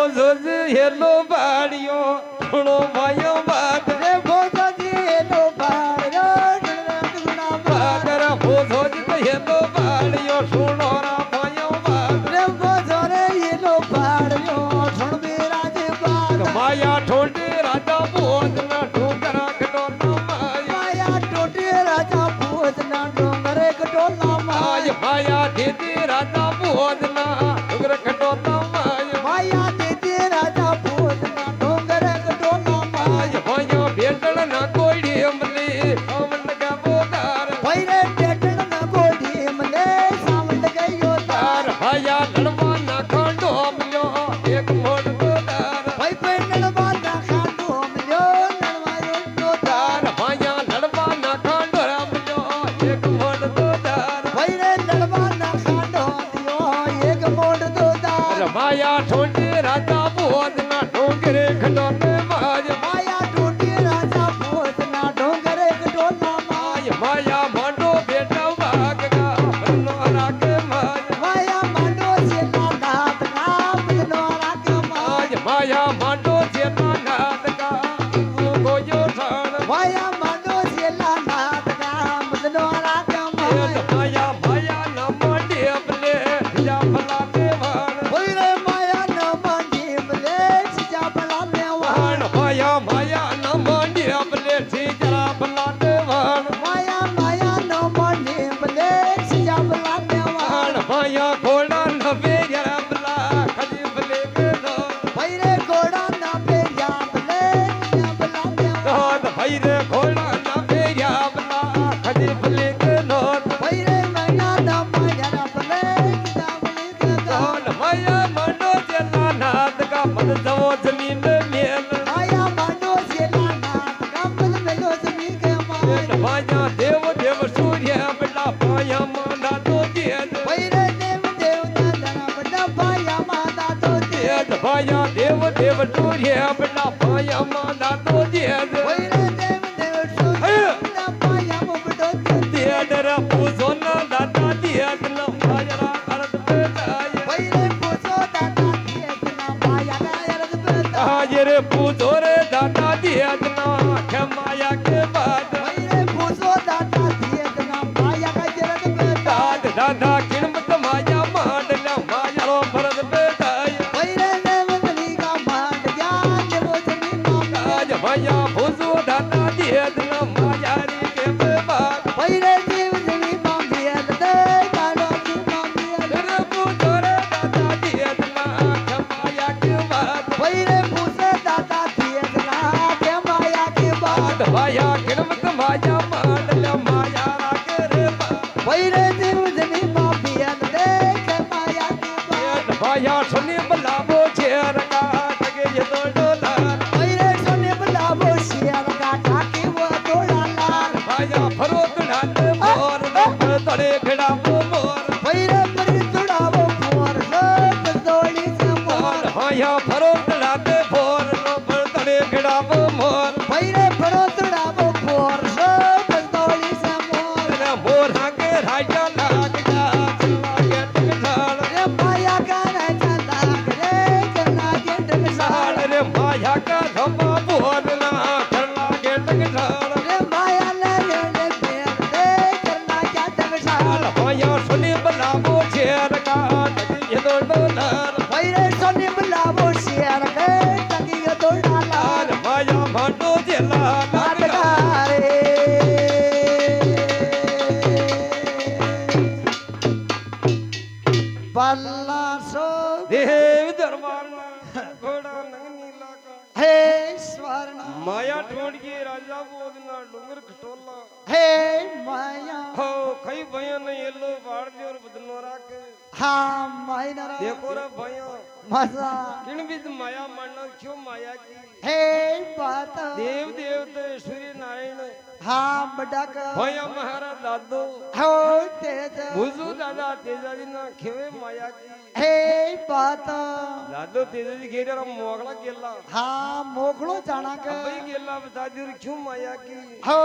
ભોજ hello બાડિયો થોડો ભાઈઓ બાદ રે ભોજોજી એનો ભાર્યો બાદર ભોજ હેલો બાડિયો થોડો રા ભાઈઓ બાદ રે ભોજો રે એનો ભાર્યો છોડબે રાજે બાદ માયા ઠોંડે રાજા ભોજના ઢોકરા ખટોલા માયા ટોટે રાજા ભોજના ડોંગરે કટોલા માય માયા દેદી રાજા ભોજના ઢોકરા ખટોલા માયા દેતે રાજા ભોજના ડોંગરે કટોલા માય માયા બેટણ ના કોઈડી અમલી અમન કા બોદાર ભૈરે ટેટણ ન ગોઢી મને સાવંત ગયો તાર ભાયા લડવા ના ખાંડો અમલ્યો એક મોડ બોદાર ભઈ પૈણલ બાદા ખાટો મળ્યો નળવાયો તો તાર ભાયા લડવા ના ખાંડો અમલ્યો એક મોડ બોદાર ભૈરે લડવાના ખાટો દિયો એક મોઢ તો તાર માયા ઠોંડે રાજા ભોજના ઢોંગરે ખટોલે માય માયા ટોટે રાજા ભોજના ડોંગરે કટોલા માય માયા માંડો બેટા વાગા બનો રાગે માય માયા માંડો છેલા નાથ નામ બદનો રાખમાં આજ માયા માંડો જેના નાદકા ગોયો ઠાણ માયા માંડો છેલા નાથ નામ બદનો રાખમાં માયા માયા ના માંડે અબલે જા ભલા દેવાણ ભૈરે માયા ન માંડી બલે સીજા ભલા મેવાણ માયા માયા ના માંડે અબલે જરા ભલા દેવાણ માયા માયા ન માંડી બલે સીજા ભલા મેવાણ માયા ઘોડા નવે જરા ભલા ખજી ભલે ગધો ભૈરે ઘોડા ના પેર્યા બલે સીજા ભલા મેવાણ ભૈરે ઘોડા નવે જરા ભલા ખજી ભલે ગધો ભૈરે મૈયા ના માયા બલે સીજા ભલે ગધા માયા માંડો જેના નાદકા મન જવો જમીન મેલ માયા માંડો છેલા નાથ કામલ મેલો જમી કે માય ભાયા દેવ દેવ સૂર્ય બડા ભાયા માંડા તો દેદ ભૈરે દેવ દેવ દાદા બડા ભાયા માતા તો દે ભાયા દેવ દેવ સૂર્ય બડા ભાયા માંડા તો દેદ ભૈરે દેવ દેવ સૂર્ય ભાયા મોબડો દે દેડ પૂજો ના દાદા દેદ ન માયરા અરદ બેટાય ભૈરે પૂછો દાદા દેવના ભાયા ગાયરદ બેટા હાજર પૂજો રે દાદા દેદ ના ખમાયા કે બાદ ભૈરે પૂછો દાદા દેવના ભાયા ગાયરદ બેટા દાદા કિણમત માયા માંડલા માયરો ભરત બેટાય ભૈરે દેવની કા માંડ જા દેવો જમી માતા આજ ભાયા ભૂજો દાદા દેદ ન માયારી કે બાદ ભૈરે દેવની માંડી દે કાલો જી માંડી રે પૂજો રે દાદા દેદ ના ખમાયા કે બાદ ભૈરે પૂછે દાદા દેવના કે માયા કે બાદ ભાયા કિણમત માયા માંડલા માયા રાગે રે બાદ ભૈરે દેવની માંડી દે કે માયા કે બાદ ભાયા સુની બલાવો છે રંગા ટકે એ તો ડોલા ભૈરે સોને બલાવો શિયાર ગાઠા કે વો તોડા લાલ ભાયા ફરોત નાતે મોર તડે ખડા મોર ભૈરે પરી તોડાવો મોર લો દોડી છે મોર ભાયા ફરોત નાતે મોર તડે ખડા મોર ભૈરે ફરો તોડાવો મોર લો દોડી છે મોર મોર હાકે રાજા લાગ જા લાગે ટકસાળ રે માયા ગાને ચલા કરે ચલા કે ડગસાળ રે માયા કા ધમા મોર ના લાગે ટકસાળ રે માયા લે રે પેર દે ચલા કે ડગસાળ ભાયા સુની બલાવો છે રંગા ટકે એ તો ડોલા ભૈરે સોને બલાવો શિયાર કે ટકી તોડા લાલ માયા માંડો જેલા નાટકા રે પલ્લા સો દેવ દરબારના ઘોડા નંગની લાકા હે સ્વર્ણ માયા ઠોડકી રાજા બોધના ડુંગર ખટોલા હે માયા હો કઈ ભયા ને એલો વાળ દેવર બદનો રાખે હા માયનરા દેખો રે ભયા મજા કિણ બીજ માયા માંડો ક્યો માયા કી હે બાત દેવ દેવતે સૂર્ય નારાયણ હા બડાક ભયા મહારાજ દાદો હો તેજ ભુજુ દાદા તેજાજી ના ખેવે માયા કી હે બાત દાદો તેજાજી ઘેરા મોગળા ગેલા હા મોગળો જાણક ભાઈ ગેલા દાદી ક્યો માયા કી હો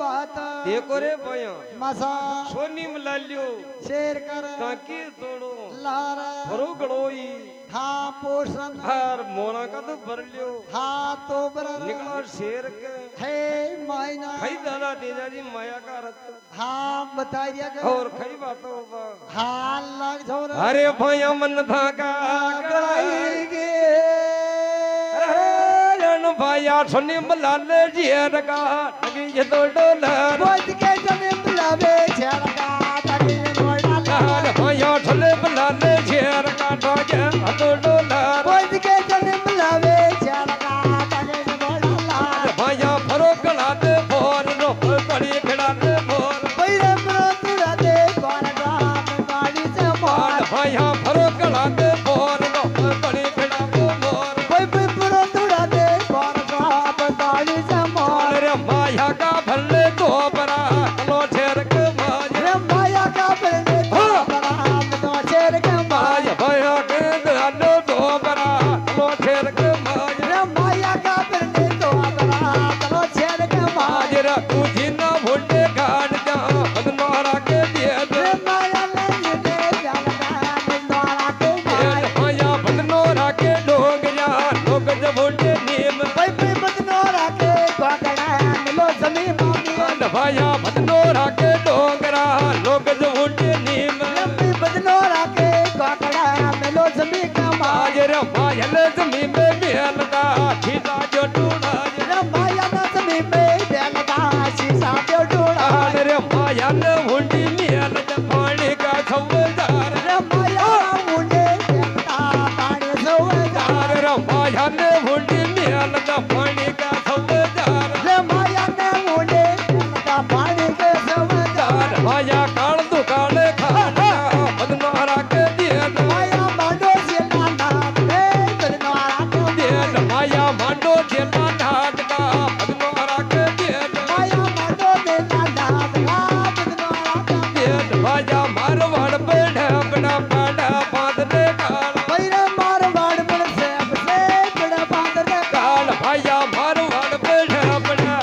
બાત દેખો રે ભયા મસા સોની મલાલ્યો શેર કર કાકી તોડો લારા ફરો ગળોઈ हाँ पोषण हर मोना का तो भर लियो हाँ तो बरा निकला शेर के हे मायना खई दादा तेजा जी माया का रत हाँ बता दिया कर और खई बात होगा हाँ लग छोर अरे भैया मन था का गड़ाई गे रन भैया सुनी मलाले जेर का लगी ये तो डोलर बोझ के जने बुलावे छड़का तभी मोड़ा लाल भैया सुनी मलाले जेर का लगी ये तो डोलर बोझ के जने बुलावे छड़का तभी मोड़ा भैया फरो कला दे भोर नो पड़ी खड़ा दे भोर पहिले मृत दे कोन गाम गाड़ी से मोड़ भैया फरो कला दे भोर नो पड़ी खड़ा दे भोर कोई भी मृत दे कोन गाम गाड़ी से मोड़ रे माया का भले तो बरा लो छेर के माज रे माया का बने तो बड़ा तो शेर के माय माया भैया के दलो तो बरा लो छेर के माज रे माया का बने तो बड़ा तो शेर के माय आज रा तुझी ना भुंडे गाड़ जा बदनोरा के दिए रे माया ले दे जाना द्वारा के माय माया बदनोरा के लोग जा लोग जब भुंडे नीम कोई भी बदनोरा के पकड़ा मिलो जमी मामी भैया बदनोरा के डोंगरा लोग जब भुंडे नीम रब्बी बदनोरा के पकड़ा मिलो जमी का माय आज रे माया ले जमीन में बेल का खीसा जो टूटा रे माया ना जमी में बेलदा शीशा पे डोड़ा रे माया ने भुंडी मेल जब पानी का खबरदार रे माया मुंडे बेलदा पानी सोवदार रे माया ने भुंडी मेल जब पानी का खबरदार रे माया ने मुंडे बेलदा पानी के सोवदार माया काल दुकान खाना बदनोरा के दिए माया मांडो से नाना रे बदनोरा के दिए माया मांडो जेला नाट का बदनोरा के दिए माया मांडो से नाना बदनोरा के दिए माया मारवाड़ बैठे अपना पाड़ा बांधने काल पैरे मारवाड़ पर से बड़ा बांधर काल भाया मारवाड़ बैठे अपना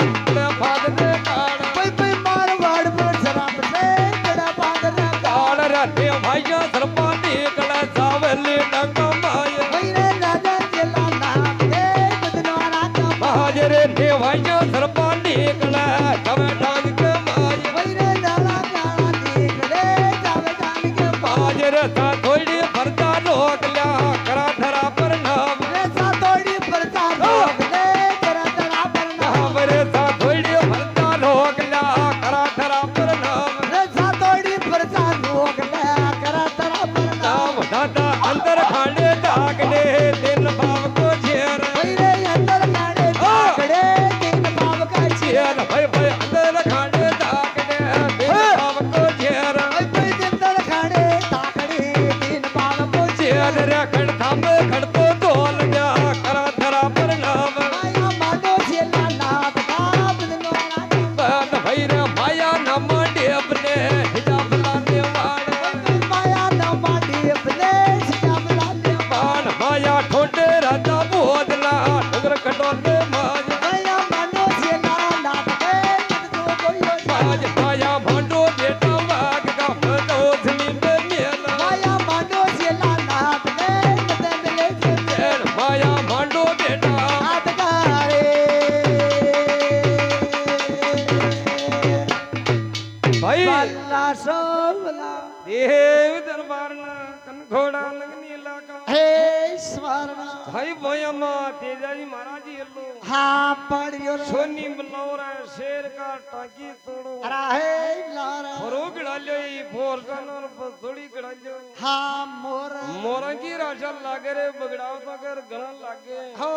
बांधने काल कोई मारवाड़ पर शराब से बड़ा बांधर काल रहते भाइया सरपानी कला सावली डंगा माया पैरे राजा चला नाम रे बदनोरा के हाजरे ने भाइया सरपानी कला सब डांग के माया पैरे डाला काला देख रे जावे जान के हाजरे सा थोड़ी भरता लोक लिया करा धरा पर नाम रे सा तोड़ी परता लोग रे तेरा तेरा परना हमरे सा थोड़ी भरता लोक लिया करा धरा पर नाम रे सा तोड़ी परता लोग रे करा तेरा परना नाम दादा अंदर खाने दागने दिन बाप को झेर पैरे अंदर गाड़े जागड़े तीन बाब का झेर भाई भाई अंदर खाने दागने दिन बाप को झेर कोई अंदर गाड़े ताकड़े तीन बाब को झेर रे खड़ थाम खड़ तो डोल गया करा धरा पर नाम माया मानो चला नाम का बदनोरा के बात भाई रे माया नम डेब ने हिजाब लाने वाले माया ना माटी अपने सियाम लाले बाण माया ठोडे राजा बोदला डगर कटोले माज माया मानो चला नाम के तो कोई आज माया भांडो बेटा वाग का तो जमीन में मेला माया मानो चला नाम के ते मिले से माया भांडो बेटा हाथ गारे भाई बल्ला सोवला देव दरबार ना कनघोड़ा लगनी इलाका हे स्वर्ण भाई भोयमा तेजाजी महाराज जी लो हाँ पढ़ियो सोनी बलौरा शेर का टाकी तोड़ो अरे हे लारा फरो गिड़ा लो ई फोर जानवर थोड़ी गिड़ा लो हाँ मोर मोरा की राशा लागे रे बगड़ाव तो कर गणा लागे हो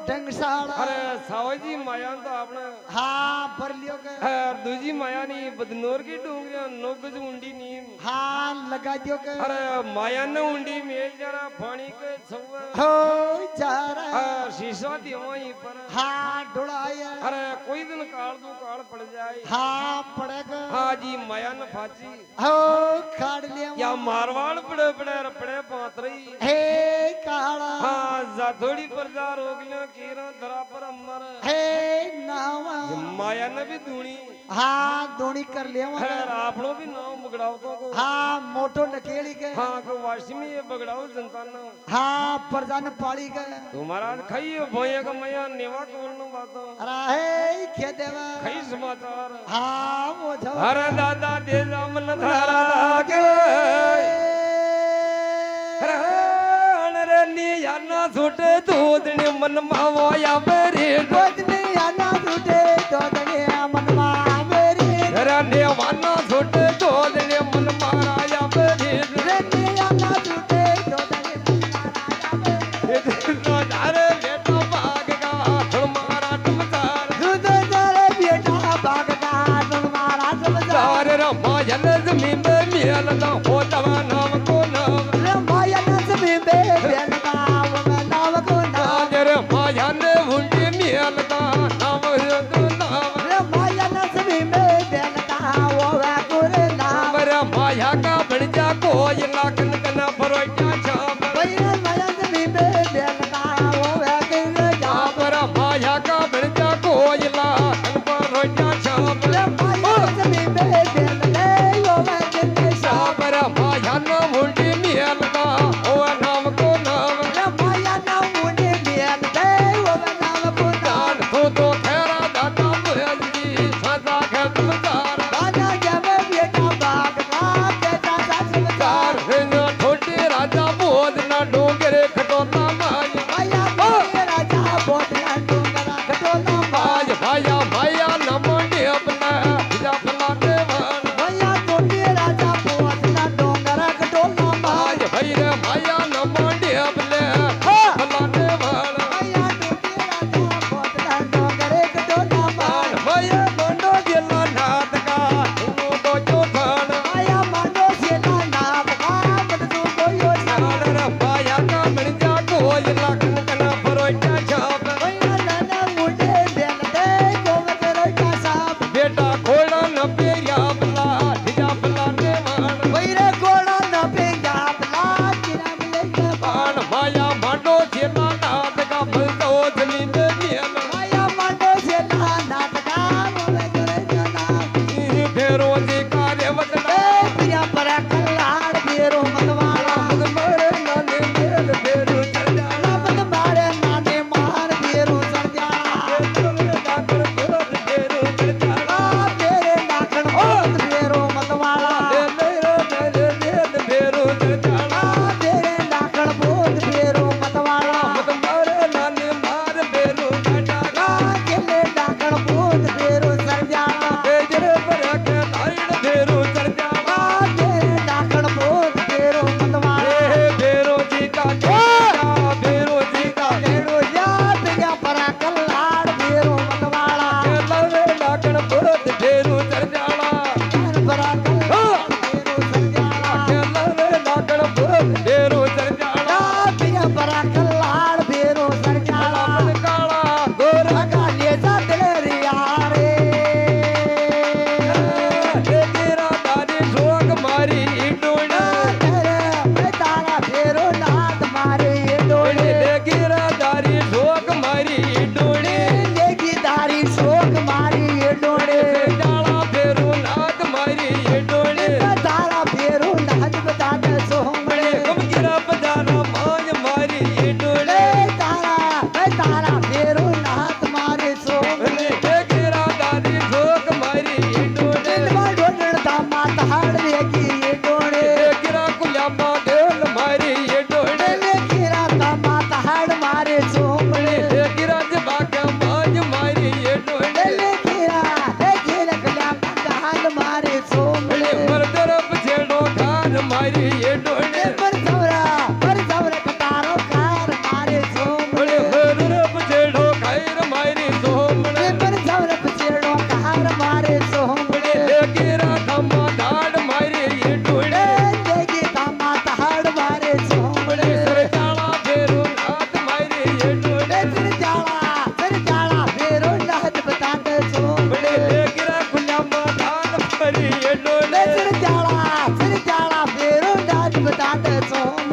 डंगसाड़ा अरे सावई जी माया तो आपने हाँ पर लियो के है दूजी माया नी बदनोर की डूंगरिया नोगज उंडी नी हाँ लगा दियो के अरे माया ने उंडी मेल जरा पानी के सवा हो जा रहा शीशा दिवाई पर हाँ डुड़ाया अरे कोई दिन काल दो काल पड़ जाए हाँ पड़ेगा हाँ जी माया न फाची हो खाड़ लिया या मारवाड़ पड़े पड़े रपड़े पात रही हे काळा हाँ जाथोड़ी प्रजा रोगलियों कीरा धरा पर अमर हे नावा माया ने भी दूनी हाँ दोनी कर लिया है आपनो भी नाम बगड़ाओ तो को हाँ मोटो नकेली के हाँ को वाशी में ये बगड़ाओ जनता ना हाँ प्रजान पाली के तुम्हारा खाइए भैया का मैया नेवा को बोलनो बातो अरे हे खे देवा खाई समाचार हाँ वो जो हरे दादा दे जामन धारा के रे नी याना छोटे दूधने मन मावो या मेरी गोदने आना टूटे गोदने मनवा मेरी रे नी वाना छोटे दूधने मन मारा या मेरी गोदने आना टूटे गोदने अरे बेटा भाग का तुम्हारा तुमसार दूध जरे बेटा भाग का तुम्हारा समझार सारे रामायण जमीन में मिल ना हो तवा नाम को नाम रे माया नसबी बे बेनका वो नाम को नाम रे माया ने हुंडी मिल ना नाम को नाम रे माया नसबी बे बेनका वो गुरे नाम रे माया का बन जा कोई लाखन कना फरोटा छाप भैया माया नसबी बे बेनका वो गुरे जाप पर माया का बन जा कोई लाखन फरोटा छाप रे माया नसबी बे बेनका वो गुरे जाप पर माया न हुंडी मिल ना हो नाम को नाम रे माया ना मुंडे बेनका वो नाम को नाम तो तो खेरा दादा मुझी सदा के तुमसार राजा जब बेटा भाग का बेटा समझार छोटे राजा बोध ना डोंगरे खटोला माय माया बोले राजा बोला डोंगरा खटोला आज भाया भाया न मोंडे अपना जपला देवान माया बोले राजा बोला डोंगरा खटोला आज भाई रे भाया न मोंडे अपने जपला देवान माया बोले राजा बोला डोंगरे खटोला भाया मोंडो जिला नाथ का तुम तो जो थान माया मानो सेना नाम का मत तू कोयो रे भाया का मिल जा कोई लखन कना फरोटा छाप माया नाना मुंडे बेन दे गोवत रोटा साहब बेटा घोड़ा न पेरिया बला जपला देवान वैरे गोड़ा न पे जापला किरा मिले के बाण माया मांडो जेला नाथ का बलतो जमीन में मिल माया मानो सेना नाटका मोवे करे जना फेरो जी कार्य वदना ए पिया परा कल्लाड़ बेरो मतवाला मरे नाने मेल फेरो चल जाना नबद मारे नाने मार बेरो चढ़ जाना डाकर फेरो फेरो चल जाना आ तेरे नाखन होत बेरो मतवाला मेरो मेरे नेल फेरो चल जाना आ तेरे नाखन होत बेरो मतवाला मरे नाने मार फेरो डागा आ केले नाखन होत बेरो चढ़ जाना तेजरे पर के लाइन फेरो चल जाना आ तेरे नाखन होत बेरो मतवाला फेरो जी का फेरो जी का बेरो या पिया परा कल्लाड़ बेरो मतवाला लवे लाकड़ पुरत फेरो चल जाना परा कल्लाड़ बेरो चढ़ जाना लवे लाकड़ पुरत फेरो चल जाना पिया परा कल्लाड़ बेरो चढ़ जाना काला गोरा काले जाते यारे तेरा दादी जोग मारी डोले तेरे तारा फेरो नाथ मारे डोले गिरा दारी जोग मारी डोले लेगी दारी शोक मारी डोले डाला फेरो नाथ मारी डोले तारा फेरो नाथ बताते सोमड़े कम गिरा बजाना मांझ मारी डोले तारा फेरो नाथ मारे सोमड़े गिरा दादी जोग मारी डोले ढोलण दामा तहाड़ लेगी डोले गिरा कुलामा देल मारी डोले गिरा दामा तहाड़ मारे सोमड़े गिरा जबाका मांझ मारी डोले गिरा गला तहाड़ मारे सोमड़े पर तरफ छेड़ो खान मारी डोले पर सवरा कतारो कार मारे सोमड़े तरफ छेड़ो खैर मारी सोमड़े पर सवरा पचेड़ो कार मारे सोमड़े गिरा धम्मा दाड़ मारी डोले लेगी दामा तहाड़ मारे सोमड़े सर चाला फेरो नाथ मारी डोले फिर जाला फेरो नाथ बताते सोमड़े गिरा कुलामा दान मारी डोले फिर जाला फेरो नाथ बताते सोमड़े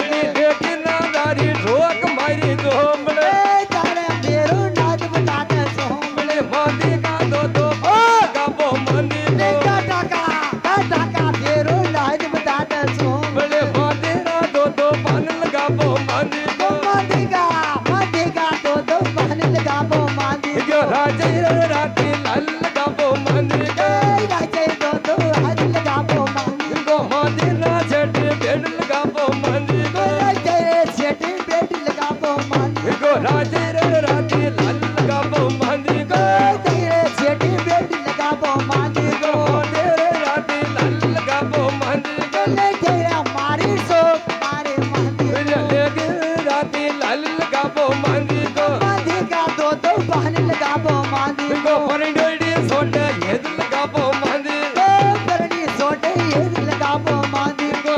માંદી ગો ગલે ઘેરા મારી શોક મારે માંદી લેગે રાતે લાલ લગાવો માંદી ગો માંદી કા દો બહાને લગાવો માંદી ગો પરણોડી સોડે હેદ લગાવો માંદી ગો પરણી સોટે એ લગાવો માંદી ગો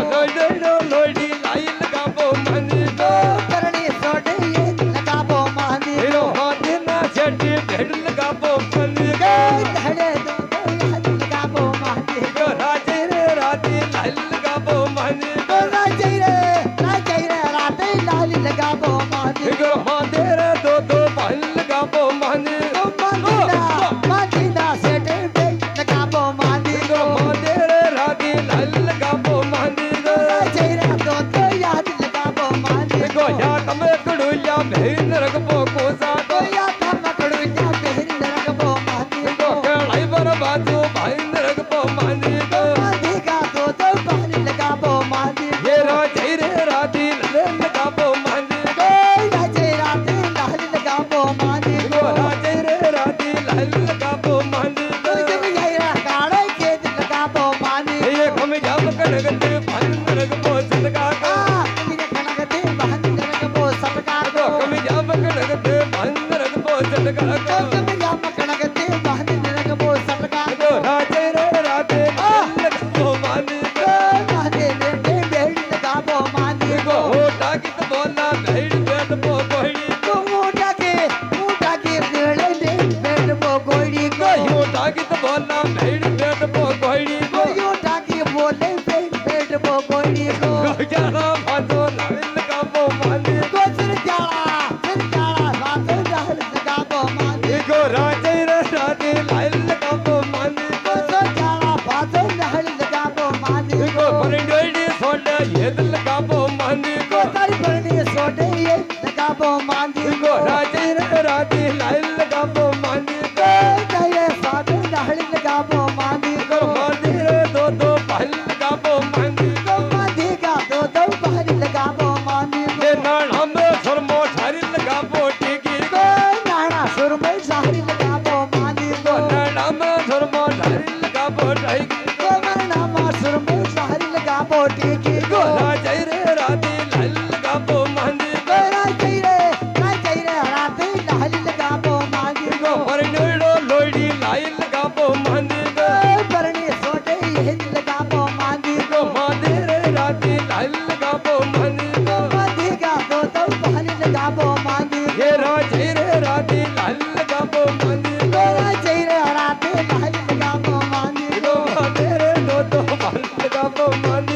લોડી લાઈ લગાવો માંદી ગો ગો પરણી સોટે એ લગાવો માંદી હીરો હાથે ના છેટી ભેડ લગાવો માંદી ગો ગો ધડે દો યાદ લગાવો માંદી ગો રાતે રે રાતે લાલ લગાવો માંદી ગો ગો રાતે રાતે લાલ લગાવો માંદી ગો હાથે રે દો પાલ લગાવો માંદી ગો માંદીના સેટે બે લગાવો માંદી ગો હાથે રે રાતે લાલ લગાવો માંદી ગો દો યાદ લગાવો માંદી ગો યા તમે કડુયા ભેન રગબો કોસા ગો યા તમકડું યા પહેરી લગાવો માંદી ગો કેળાઈ પર બાજુ ભાઈન રગબો માંદી ગો માંદી કા દો બહાને લગાવો માંદી ये राजे रे राधी लाल लगावो માંદી ગો રાતે લાલ લગાવો માંદી ગો રાजे रे राधी लाल लगावो માંદી ગો જબ યાર કાળે ખેત લગાવો માંદી ये हम जाम कनगते भाईन रगबो सदका गो મીને ખણગતે બહાને લગાવો સટકા गो ગો हम जाम कनगते भाईन रगबो सदका गो જબ યામ ખણગતે બહાને લગાવો સટકા गो राजे रे राधी लाल लगावो માંદી ગો માથે લેટે બેડ લગાવો માંદી गो ગો होटा की तो बोला भेड़ बेट बो कोहड़ी ગો મોટા કે બેડે બેડ બો ગોડી गो ગો होटा की तो बोला भेड़ बेट बो कोहड़ी ગો गो યો ટાકી બોલે બેડ બો ગોડી ગો गजारा भाजो लाल लगावो માંદી ગો સરજાળા વાતો જાહર લગાવો માંદી गो राजे रे राधे लाल लगावो માંદી ગો સરજાળા વાતો જાહર લગાવો માંદી गो परंडोडी सोडे હેદ लगावो માંદી ગો गो તારી પરણી સોડે એ લગાવો માંદી गो राजे रे राधे लाल लगावो માંદી ગો તારે સાધુ જાહર લગાવો માંદી गो માંદી रे दो पाल लगावो માંદી ગો માંદી કા દો બહાર લગાવો માંદી ये नाम सरमो छारी लगावो टीकी ગો નાણા સુરમે જાહર લગાવો માંદી गो ગો नाम सरमो छारी लगावो टीकी ગો નાણા સુરમે જાહર લગાવો ટીકી गो ગો राजे रे राधे लाल लगावो માંદી ગો રાતે રાતે લાલ લગાવો માંદી गो ગો परंडोडो लोडी लाल लगावो માંદી गो પરણી સોડે એ લગાવો માંદી गो માંદી रे राधे लाल लगावो માંदी ગો માંદી કા દો બહાર લગાવો માંદી ये राजे रे राधे लाल लगावो માંદી ગો રાતે રાતે લાલ લગાવો માંદી गो માંદી रे दो पाल लगावो માંदी